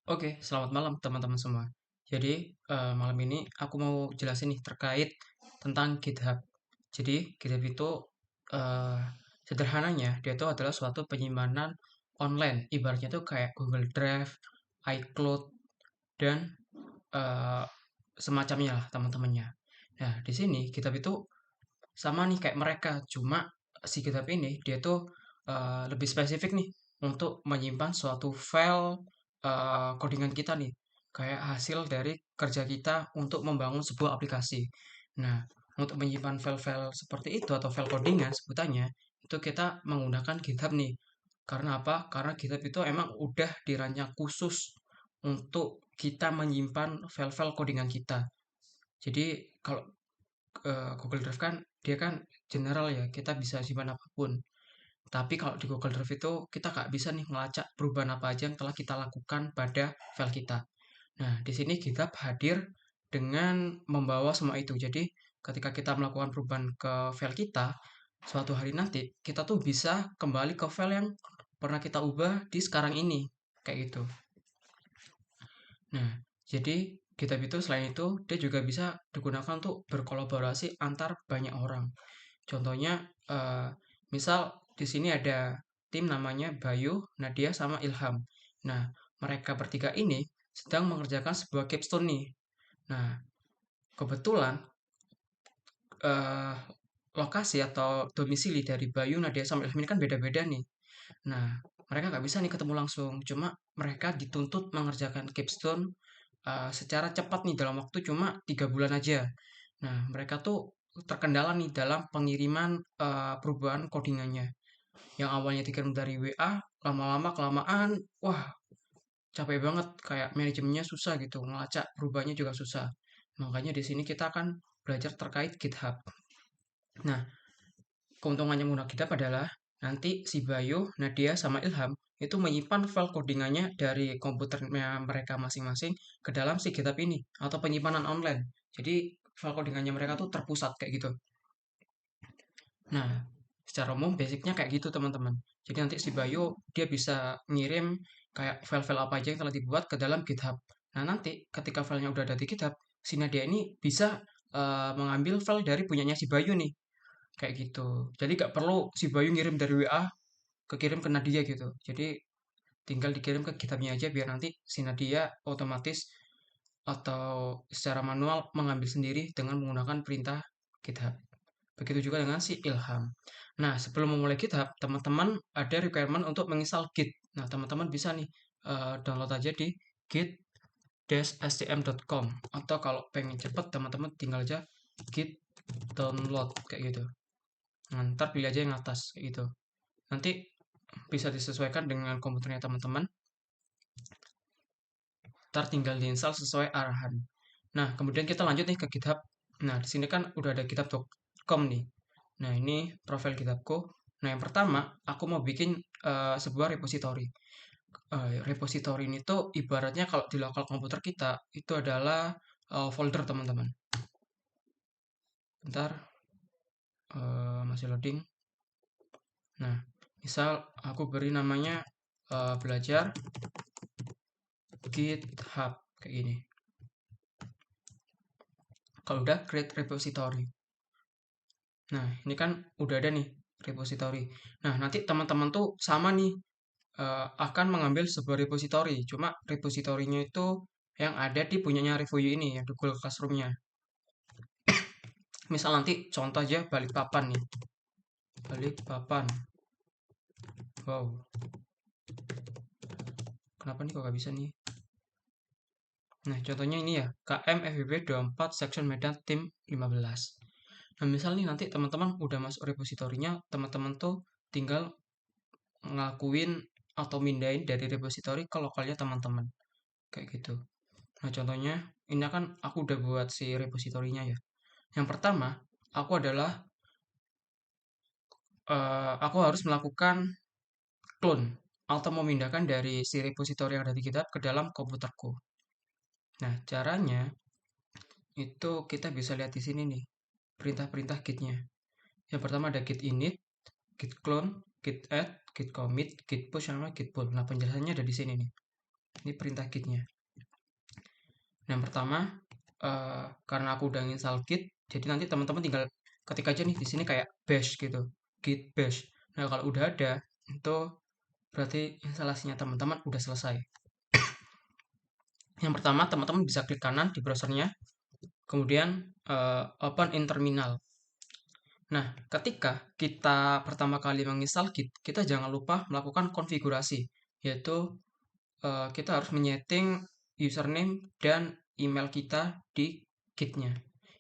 Oke, selamat malam teman-teman semua. Jadi, malam ini aku mau jelasin nih terkait tentang GitHub. Jadi, GitHub itu eh, sederhananya dia itu adalah suatu penyimpanan online. Ibaratnya itu kayak Google Drive, iCloud, dan eh, semacamnya lah teman-temannya. Nah, di sini GitHub itu sama nih kayak mereka, cuma si GitHub ini dia tuh lebih spesifik nih untuk menyimpan suatu file codingan kita nih, kayak hasil dari kerja kita untuk membangun sebuah aplikasi. Nah, untuk menyimpan file-file seperti itu atau file codingan sebutannya, itu kita menggunakan GitHub nih. Karena apa? Karena GitHub itu emang udah dirancang khusus untuk kita menyimpan file-file codingan kita. Jadi kalau Google Drive kan dia kan general ya, kita bisa simpan apapun. Tapi kalau di Google Drive itu kita nggak bisa nih ngelacak perubahan apa aja yang telah kita lakukan pada file kita. Nah, di sini GitHub hadir dengan membawa semua itu. Jadi, ketika kita melakukan perubahan ke file kita, suatu hari nanti kita tuh bisa kembali ke file yang pernah kita ubah di sekarang ini. Kayak gitu. Nah, jadi GitHub itu selain itu dia juga bisa digunakan untuk berkolaborasi antar banyak orang. Contohnya, misal di sini ada tim namanya Bayu, Nadia, sama Ilham. Nah, mereka bertiga ini sedang mengerjakan sebuah capstone nih. Nah, kebetulan eh, lokasi atau domisili dari Bayu, Nadia, sama Ilham ini kan beda-beda nih. Nah, mereka nggak bisa nih ketemu langsung. Cuma mereka dituntut mengerjakan capstone secara cepat nih dalam waktu cuma 3 bulan aja. Nah, mereka tuh terkendala nih dalam pengiriman perubahan codingannya. Yang awalnya dikirim dari WA, lama-lama kelamaan, wah capek banget kayak manajemennya susah gitu, ngelacak perubahannya juga susah. Makanya di sini kita akan belajar terkait GitHub. Nah, keuntungannya menggunakan GitHub adalah nanti si Bayu, Nadia, sama Ilham itu menyimpan file codingannya dari komputernya mereka masing-masing ke dalam si GitHub ini atau penyimpanan online. Jadi file codingannya mereka tuh terpusat kayak gitu. Nah, secara umum basicnya kayak gitu teman-teman. Jadi nanti si Bayu dia bisa ngirim kayak file-file apa aja yang telah dibuat ke dalam GitHub. Nah, nanti ketika filenya udah ada di GitHub, si Nadia ini bisa mengambil file dari punyanya si Bayu nih. Kayak gitu. Jadi gak perlu si Bayu ngirim dari WA kekirim ke Nadia gitu. Jadi tinggal dikirim ke GitHub-nya aja biar nanti si Nadia otomatis atau secara manual mengambil sendiri dengan menggunakan perintah GitHub. Begitu juga dengan si Ilham. Nah, sebelum memulai GitHub, teman-teman ada requirement untuk menginstal Git. Nah, teman-teman bisa nih download aja di git-stm.com atau kalau pengen cepet teman-teman tinggal aja git download kayak gitu. Nah, ntar pilih aja yang atas kayak gitu. Nanti bisa disesuaikan dengan komputernya teman-teman. Ntar tinggal diinstal sesuai arahan. Nah, kemudian kita lanjut nih ke GitHub. Nah, di sini kan udah ada github.com nih. Nah, ini profil GitHubku. Nah, yang pertama, aku mau bikin sebuah repository. Repository ini tuh ibaratnya kalau di lokal komputer kita, itu adalah folder teman-teman. Bentar, masih loading. Nah, misal aku beri namanya belajar GitHub kayak gini. Kalau udah create repository. Nah, ini kan udah ada nih repository. Nah, nanti teman-teman tuh sama nih akan mengambil sebuah repository. Cuma repositorinya itu yang ada di punyanya Revoyu ini ya, di Google Classroom-nya. Misal nanti contoh aja Balikpapan nih. Balikpapan. Wow, kenapa nih kok gak bisa nih? Nah, contohnya ini ya, KM FIB 24 Section Medan Tim 15. Nah, misal nih nanti teman-teman udah masuk repositorinya, teman-teman tuh tinggal ngelakuin atau mindahin dari repository ke lokalnya teman-teman. Kayak gitu. Nah, contohnya ini kan aku udah buat si repositorinya ya. Yang pertama, aku adalah aku harus melakukan clone atau memindahkan dari si repositori yang ada di GitHub ke dalam komputerku. Nah, caranya itu kita bisa lihat di sini nih, perintah-perintah gitnya. Yang pertama ada git init, git clone, git add, git commit, git push, sama git pull. Nah, penjelasannya ada di sini nih. Ini perintah gitnya. Yang pertama, karena aku udah install git, jadi nanti teman-teman tinggal ketik aja nih di sini kayak bash gitu, git bash. Nah kalau udah ada, itu berarti instalasinya teman-teman udah selesai. Yang pertama, teman-teman bisa klik kanan di browsernya, kemudian open in terminal. Nah, ketika kita pertama kali menginstal Git, kita jangan lupa melakukan konfigurasi, yaitu kita harus menyeting username dan email kita di Git-nya.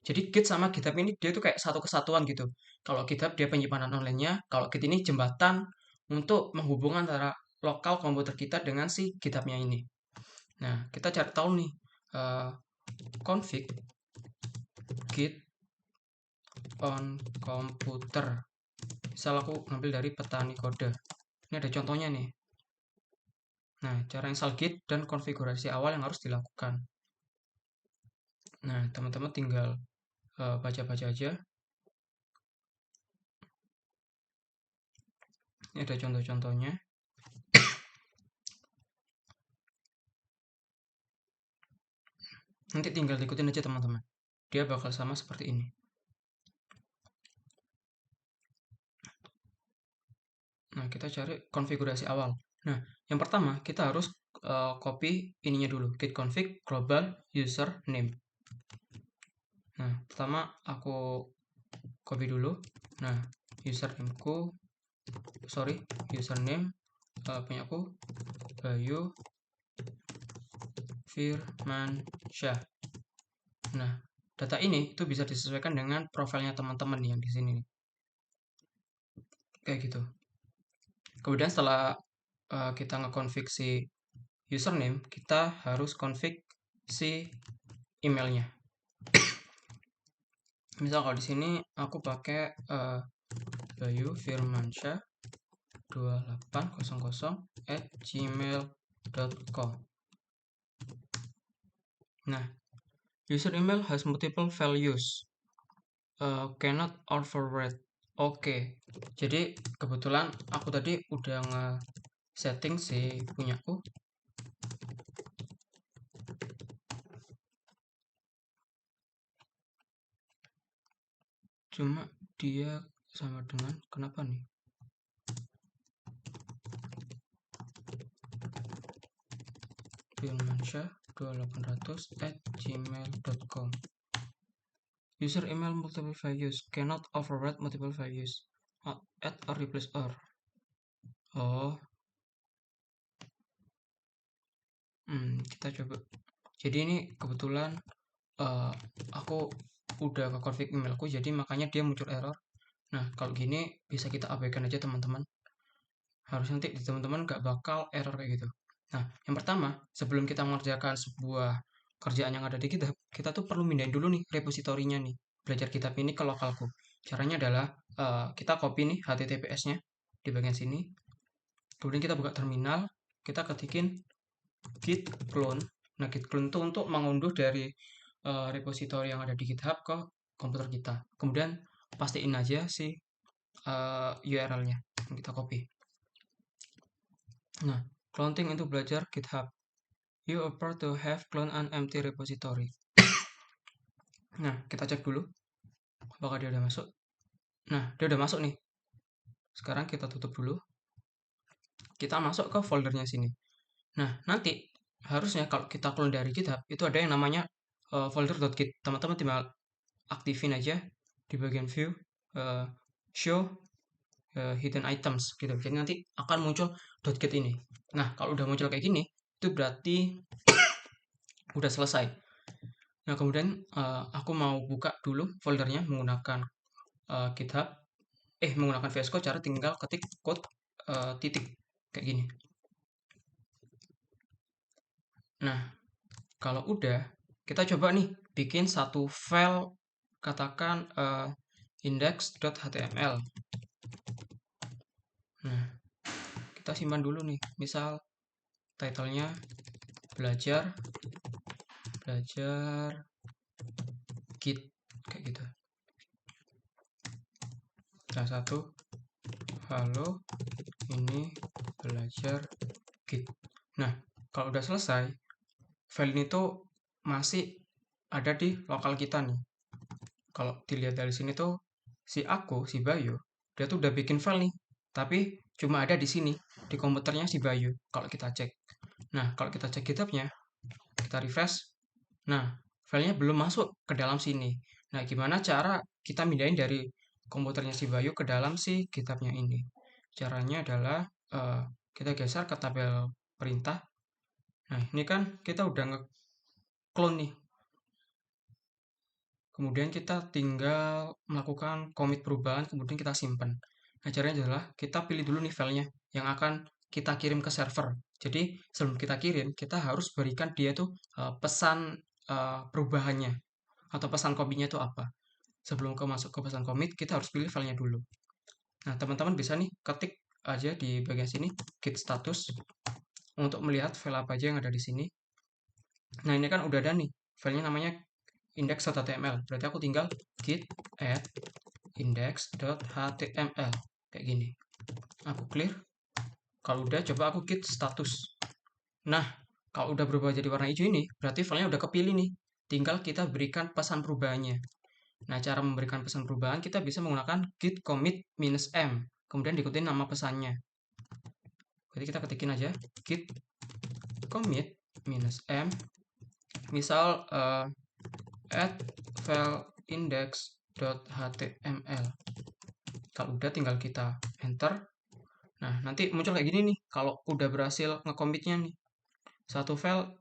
Jadi Git sama GitHub ini dia tuh kayak satu kesatuan gitu. Kalau GitHub dia penyimpanan online-nya, kalau Git ini jembatan untuk menghubungkan antara lokal komputer kita dengan si GitHub-nya ini. Nah, kita cari tahu nih config git on komputer. Misal aku ngambil dari petani kode. Ini ada contohnya nih. Nah, cara install git dan konfigurasi awal yang harus dilakukan. Nah, teman-teman tinggal baca-baca aja. Ini ada contoh-contohnya. Nanti tinggal ikutin aja teman-teman. Dia bakal sama seperti ini. Nah, kita cari konfigurasi awal. Nah, yang pertama kita harus copy ininya dulu, git config global user name. Nah, pertama aku copy dulu. Nah, username punya aku Bayu Firmansyah. Nah, data ini itu bisa disesuaikan dengan profilnya teman-teman yang di sini. Kayak gitu. Kemudian setelah kita nge-config si username, kita harus config si emailnya. Misal kalau di sini aku pakai Bayu Firmansyah 2800@gmail.com. Nah, user email has multiple values. Cannot override. Oke, jadi kebetulan aku tadi udah nge-setting si punyaku. Cuma dia sama dengan kenapa nih? Firmansyah2800@gmail.com. User email multiple values cannot override multiple values. Add or replace or. Oh, kita coba. Jadi ini kebetulan aku udah ke config emailku, jadi makanya dia muncul error. Nah, kalau gini bisa kita abaikan aja teman-teman. Harus nanti di teman-teman nggak bakal error kayak gitu. Nah, yang pertama, sebelum kita mengerjakan sebuah kerjaan yang ada di GitHub, kita tuh perlu mindahin dulu nih repositorinya nih. Belajar GitHub ini ke lokalku. Caranya adalah kita copy nih HTTPS-nya di bagian sini. Kemudian kita buka terminal, kita ketikin git clone. Nah, git clone itu untuk mengunduh dari repositori yang ada di GitHub ke komputer kita. Kemudian pastiin aja si URL-nya yang kita copy. Nah, cloning untuk belajar GitHub. You appear to have cloned an empty repository. Nah, kita cek dulu apakah dia udah masuk. Nah, dia udah masuk nih. Sekarang kita tutup dulu. Kita masuk ke foldernya sini. Nah, nanti harusnya kalau kita clone dari GitHub, itu ada yang namanya folder.git. Teman-teman tinggal aktifin aja di bagian view, show hidden items gitu. Jadi nanti akan muncul .git ini. Nah, kalau udah muncul kayak gini, itu berarti udah selesai. Nah, kemudian aku mau buka dulu foldernya menggunakan GitHub. Menggunakan VS Code, cara tinggal ketik code titik kayak gini. Nah, kalau udah, kita coba nih bikin satu file, katakan index.html. Nah, kita simpan dulu nih. Misal title-nya belajar Git kayak gitu. Yang satu, halo, ini belajar Git. Nah, kalau udah selesai, file ini tuh masih ada di lokal kita nih. Kalau dilihat dari sini tuh, si Bayu, dia tuh udah bikin file nih, tapi cuma ada di sini, di komputernya si Bayu, kalau kita cek. Nah, kalau kita cek GitHub-nya, kita refresh, nah, filenya belum masuk ke dalam sini. Nah, gimana cara kita mindahin dari komputernya si Bayu ke dalam si GitHub-nya ini? Caranya adalah kita geser ke tabel perintah. Nah, ini kan kita udah nge-clone nih. Kemudian kita tinggal melakukan commit perubahan, kemudian kita simpan. Nah, caranya adalah kita pilih dulu nih filenya yang akan kita kirim ke server. Jadi, sebelum kita kirim, kita harus berikan dia tuh pesan perubahannya atau pesan kopinya itu apa. Sebelum masuk ke pesan commit, kita harus pilih filenya dulu. Nah, teman-teman bisa nih ketik aja di bagian sini git status untuk melihat file apa aja yang ada di sini. Nah, ini kan udah ada nih, filenya namanya index.html. Berarti aku tinggal git add index.html kayak gini. Aku clear. Kalau udah, coba aku git status. Nah, kalau udah berubah jadi warna hijau ini, berarti filenya udah kepilih nih. Tinggal kita berikan pesan perubahannya. Nah, cara memberikan pesan perubahan kita bisa menggunakan git commit -m, kemudian diikutin nama pesannya. Jadi kita ketikin aja git commit -m, misal add file index.html. Kalau udah tinggal kita enter. Nah, nanti muncul kayak gini nih kalau udah berhasil nge-commitnya nih. Satu file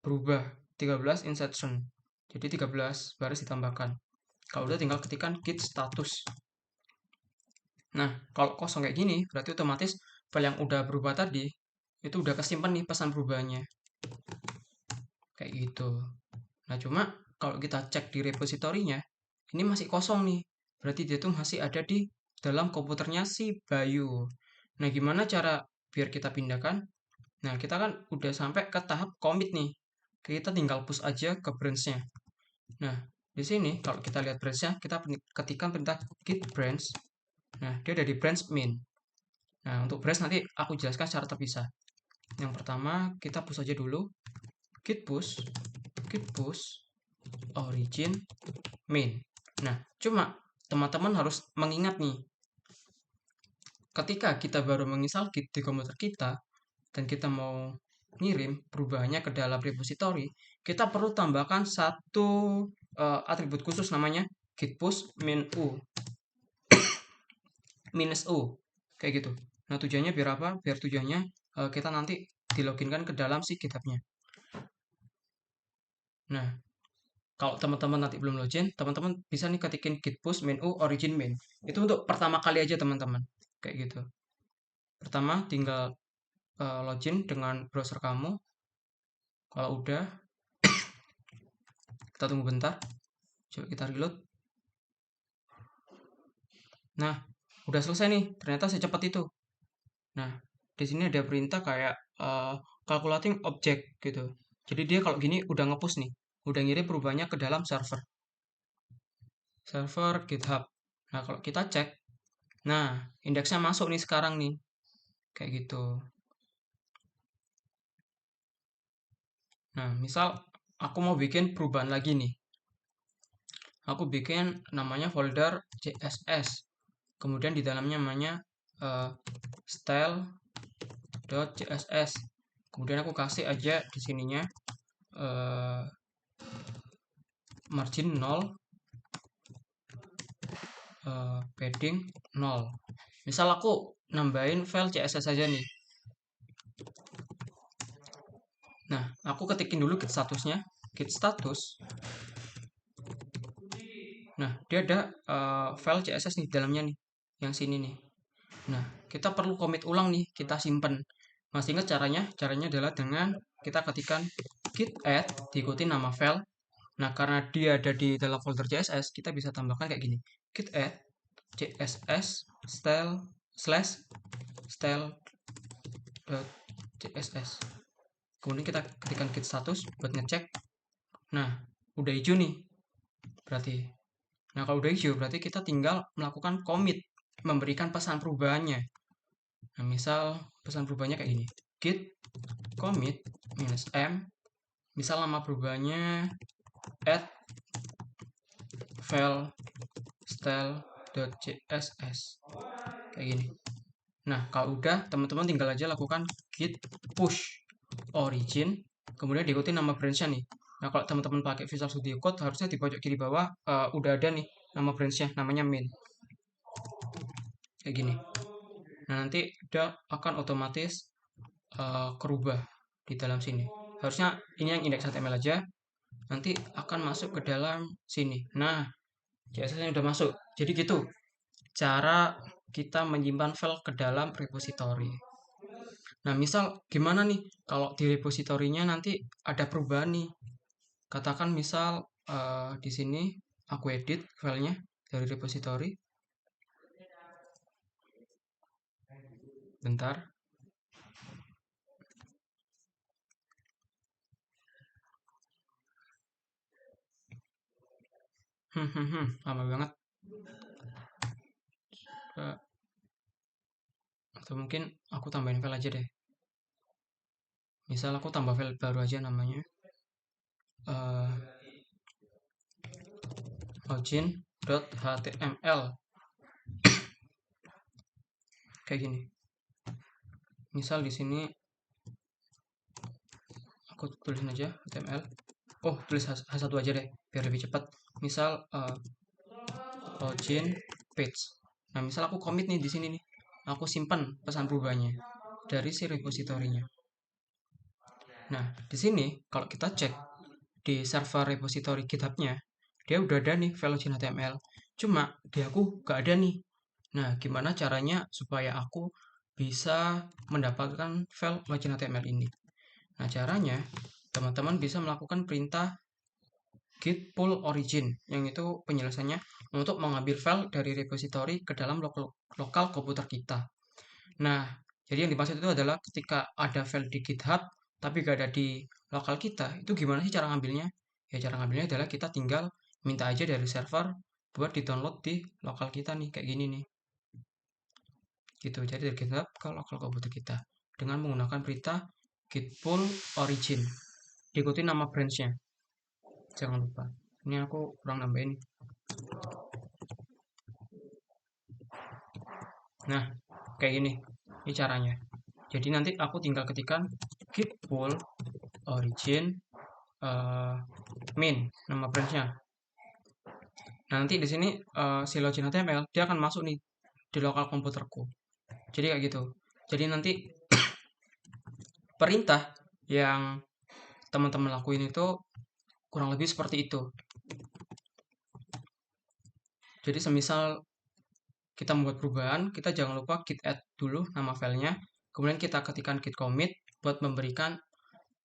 berubah 13 insertion. Jadi 13 baris ditambahkan. Kalau udah tinggal ketikkan git status. Nah, kalau kosong kayak gini, berarti otomatis file yang udah berubah tadi itu udah kesimpan nih pesan perubahannya. Kayak gitu. Nah, cuma kalau kita cek di repositorinya, ini masih kosong nih. Berarti dia tuh masih ada di dalam komputernya si Bayu. Nah, gimana cara biar kita pindahkan? Nah, kita kan udah sampai ke tahap commit nih. Kita tinggal push aja ke branch-nya. Nah, di sini kalau kita lihat branch-nya, kita ketikkan perintah git branch. Nah, dia ada di branch main. Nah, untuk branch nanti aku jelaskan secara terpisah. Yang pertama, kita push aja dulu. Git push origin main. Nah, cuma teman-teman harus mengingat nih, ketika kita baru menginstal Git di komputer kita, dan kita mau ngirim perubahannya ke dalam repository, kita perlu tambahkan satu atribut khusus namanya git push minus u, kayak gitu. Nah, tujuannya biar apa? Biar tujuannya kita nanti diloginkan ke dalam si GitHub-nya. Nah, kalau teman-teman nanti belum login, teman-teman bisa nih ketikin git push origin main. Itu untuk pertama kali aja teman-teman, kayak gitu. Pertama tinggal login dengan browser kamu. Kalau udah, kita tunggu bentar. Coba kita reload. Nah, udah selesai nih. Ternyata secepat itu. Nah, di sini ada perintah kayak calculating object gitu. Jadi dia kalau gini udah nge-push nih, udah ngirim perubahannya ke dalam server GitHub. Nah, kalau kita cek, nah indeksnya masuk nih sekarang nih, kayak gitu. Nah, misal aku mau bikin perubahan lagi nih, aku bikin namanya folder CSS, kemudian di dalamnya namanya style.css, kemudian aku kasih aja di sininya margin 0, padding 0. Misal aku nambahin file CSS aja nih. Nah, aku ketikin dulu git statusnya, git status. Nah, dia ada file CSS nih di dalamnya nih, yang sini nih. Nah, kita perlu commit ulang nih, kita simpen. Masih ingat caranya? Caranya adalah dengan kita ketikkan git add, diikuti nama file. Nah, karena dia ada di dalam folder CSS, kita bisa tambahkan kayak gini. Git add css style.css. Kemudian kita ketikkan git status buat ngecek. Nah, udah hijau nih. Berarti. Nah, kalau udah hijau berarti kita tinggal melakukan commit, memberikan pesan perubahannya. Nah, misal pesan perubahannya kayak gini. Git commit -m, misal nama perubahannya add file style.css kayak gini. Nah, kalau udah, teman-teman tinggal aja lakukan git push origin, kemudian diikuti nama branch-nya nih. Nah, kalau teman-teman pakai Visual Studio Code, harusnya di pojok kiri bawah udah ada nih nama branch-nya, namanya main. Kayak gini. Nah, nanti udah akan otomatis kerubah di dalam sini. Harusnya ini yang index.html aja, nanti akan masuk ke dalam sini. Nah, CSS-nya udah masuk. Jadi gitu cara kita menyimpan file ke dalam repository. Nah, misal gimana nih kalau di repositorinya nanti ada perubahan nih. Katakan misal di sini aku edit filenya dari repository. Bentar. Lama banget. Atau mungkin aku tambahin file aja deh. Misal aku tambah file baru aja namanya login.html kayak gini. Misal di sini aku tulisin aja HTML. Oh, tulis H1 aja deh biar lebih cepat. Misal login page. Nah, misal aku commit nih di sini nih. Aku simpan pesan perubahannya dari si repositorinya. Nah, di sini kalau kita cek di server repository GitHub-nya, dia udah ada nih file login HTML. Cuma di aku gak ada nih. Nah, gimana caranya supaya aku bisa mendapatkan file login HTML ini? Nah, caranya teman-teman bisa melakukan perintah git pull origin, yang itu penjelasannya untuk mengambil file dari repository ke dalam lokal komputer kita. Nah, jadi yang dimaksud itu adalah ketika ada file di GitHub tapi gak ada di lokal kita, itu gimana sih cara ngambilnya? Ya, cara ngambilnya adalah kita tinggal minta aja dari server buat di-download di lokal kita nih, kayak gini nih. Gitu, jadi dari GitHub ke lokal komputer kita dengan menggunakan perintah git pull origin. Diikuti nama branch-nya. Jangan lupa. Ini aku kurang nambahin. Nah, kayak gini. Ini caranya. Jadi nanti aku tinggal ketikkan git pull origin main, nama branch-nya. Nah, nanti di sini si login HTML dia akan masuk nih di lokal komputerku. Jadi kayak gitu. Jadi nanti perintah yang teman-teman lakuin itu kurang lebih seperti itu. Jadi semisal kita membuat perubahan, kita jangan lupa git add dulu nama filenya, kemudian kita ketikkan git commit buat memberikan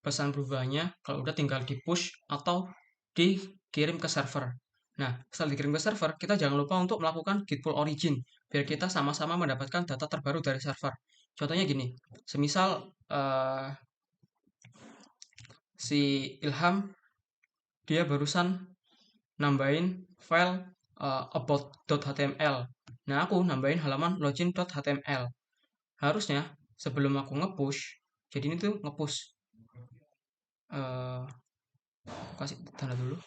pesan perubahannya. Kalau udah tinggal di push atau dikirim ke server. Nah, setelah dikirim ke server, kita jangan lupa untuk melakukan git pull origin biar kita sama-sama mendapatkan data terbaru dari server. Contohnya gini, semisal si Ilham dia barusan nambahin file about.html. Nah, aku nambahin halaman login.html. Harusnya sebelum aku nge-push, jadi ini tuh nge-push. Kasih tanda dulu.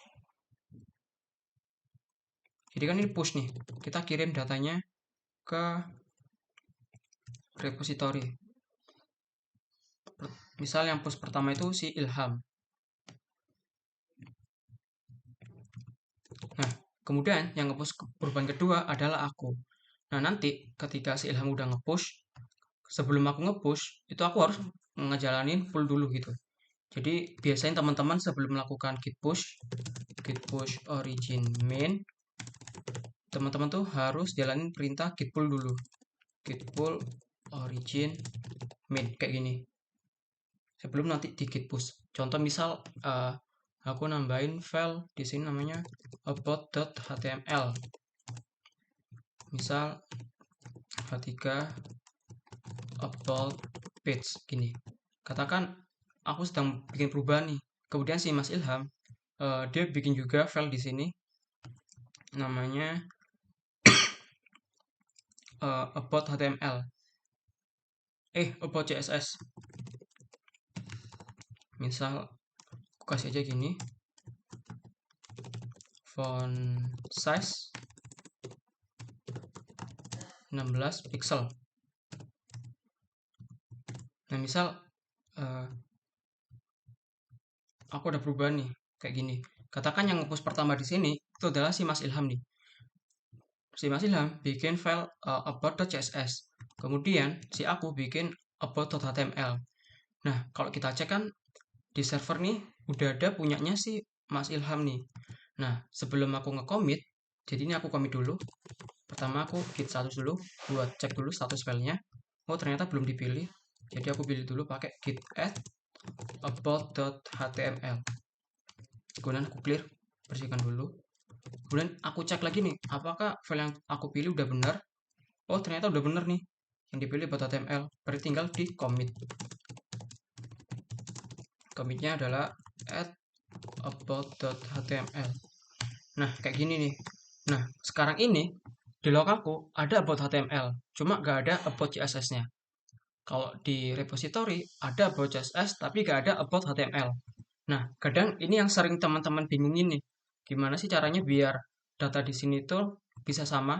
Jadi kan ini push nih. Kita kirim datanya ke repository. Misal yang push pertama itu si Ilham. Nah, kemudian yang nge-push perubahan kedua adalah aku. Nah, nanti ketika si Ilham udah nge-push, sebelum aku nge-push, itu aku harus ngejalanin full dulu gitu. Jadi biasanya teman-teman sebelum melakukan git push origin main, teman-teman tuh harus jalanin perintah git pull dulu. Git pull origin main kayak gini. Sebelum nanti di git push. Contoh misal aku nambahin file di sini namanya about.html. Misal h3 about page gini. Katakan aku sedang bikin perubahan nih. Kemudian si Mas Ilham dia bikin juga file di sini namanya about HTML. About CSS. Misal aku kasih aja gini, font size 16 pixel. Nah, misal aku udah perubahan nih kayak gini. Katakan yang ngepost pertama di sini itu adalah si Mas Ilham nih. Si Mas Ilham bikin file about.css. Kemudian si aku bikin about.html. Nah, kalau kita cek kan di server nih udah ada punyanya si Mas Ilham nih. Nah, sebelum aku nge-commit, jadi ini aku commit dulu. Pertama aku git status dulu buat cek dulu status filenya. Oh, ternyata belum dipilih. Jadi aku pilih dulu pakai git add about.html. Kemudian aku clear, bersihkan dulu. Kemudian aku cek lagi nih, apakah file yang aku pilih udah benar. Oh, ternyata udah benar nih. Yang dipilih about.html. Berarti tinggal di commit. Commitnya adalah add about.html. Nah, kayak gini nih. Nah, sekarang ini di log aku ada about.html, cuma nggak ada about CSS-nya. Kalau di repository ada about CSS, tapi nggak ada about HTML. Nah, kadang ini yang sering teman-teman bingungin nih. Gimana sih caranya biar data di sini tuh bisa sama?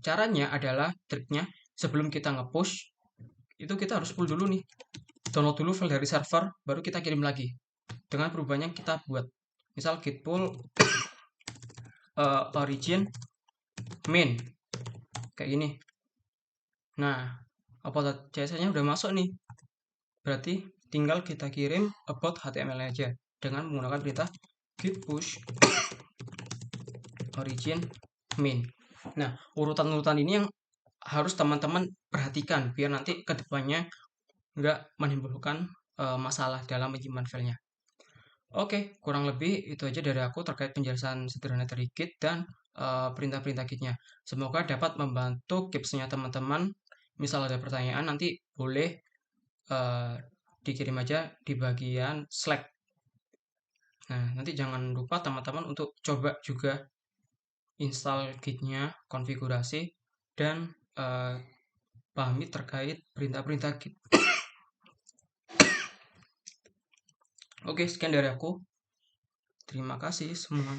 Caranya adalah triknya sebelum kita nge-push, itu kita harus pull dulu nih. Download dulu file dari server, baru kita kirim lagi. Dengan perubahan yang kita buat. Misal git pull origin main. Kayak gini. Nah, about CSS-nya udah masuk nih. Berarti tinggal kita kirim about HTML aja dengan menggunakan perintah git push origin main. Nah, urutan-urutan ini yang harus teman-teman perhatikan biar nanti kedepannya nggak menimbulkan masalah dalam menyimpan filenya. Oke, kurang lebih itu aja dari aku terkait penjelasan sederhana dari Git dan perintah-perintah Gitnya. Semoga dapat membantu tipsnya teman-teman. Misal ada pertanyaan nanti boleh dikirim aja di bagian Slack. Nah, nanti jangan lupa teman-teman untuk coba juga install Gitnya, konfigurasi, dan pahami terkait perintah-perintah Git. Oke, sekian dari aku. Terima kasih semua.